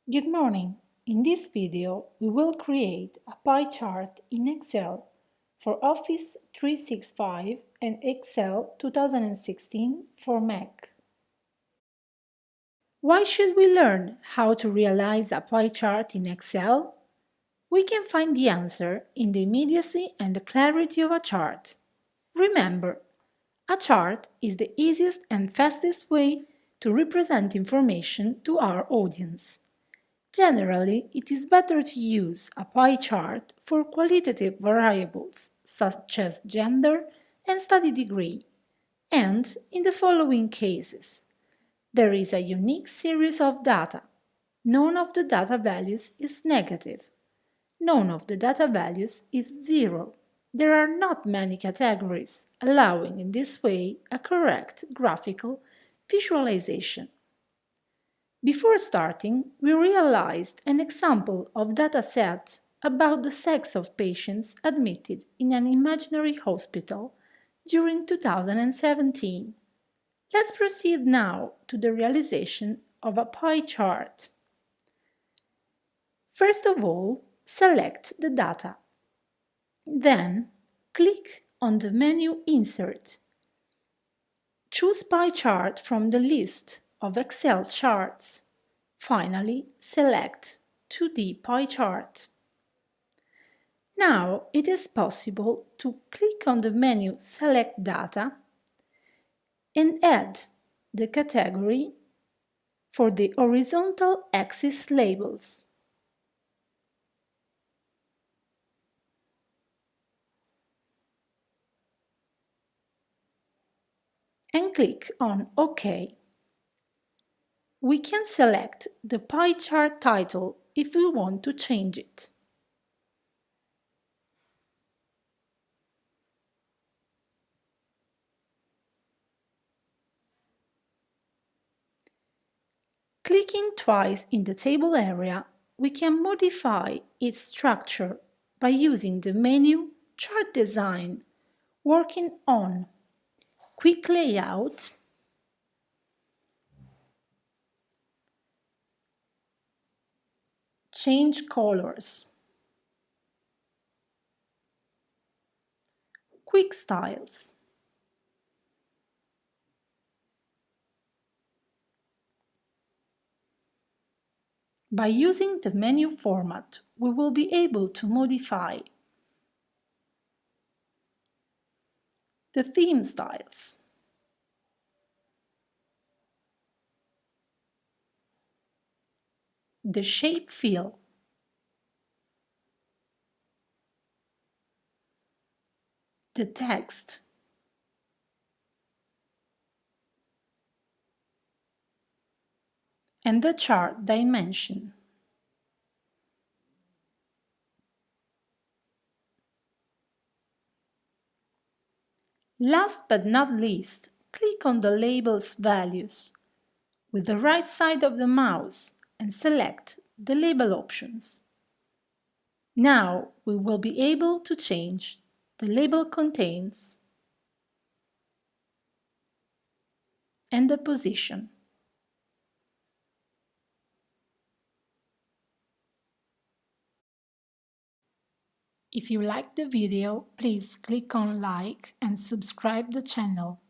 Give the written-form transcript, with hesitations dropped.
Good morning! In this video, we will create a pie chart in Excel for Office 365 and Excel 2016 for Mac. Why should we learn how to realize a pie chart in Excel? We can find the answer in the immediacy and the clarity of a chart. Remember, a chart is the easiest and fastest way to represent information to our audience. Generally, it is better to use a pie chart for qualitative variables such as gender and study degree, and in the following cases. There is a unique series of data. None of the data values is negative. None of the data values is zero. There are not many categories, allowing in this way a correct graphical visualization. Before starting, we realized an example of dataset about the sex of patients admitted in an imaginary hospital during 2017. Let's proceed now to the realization of a pie chart. First of all, select the data. Then, click on the menu Insert. Choose Pie Chart from the list of Excel charts. Finally, select 2D Pie Chart. Now it is possible to click on the menu Select Data and add the category for the horizontal axis labels. And click on OK. We can select the pie chart title if we want to change it. Clicking twice in the table area, we can modify its structure by using the menu Chart Design, working on Quick Layout, Change Colors, Quick Styles. By using the menu format, we will be able to modify the theme styles, the shape fill, the text, and the chart dimension. Last but not least, click on the label's values with the right side of the mouse and select the label options. Now we will be able to change the label contains and the position. If you liked the video, please click on like and subscribe the channel.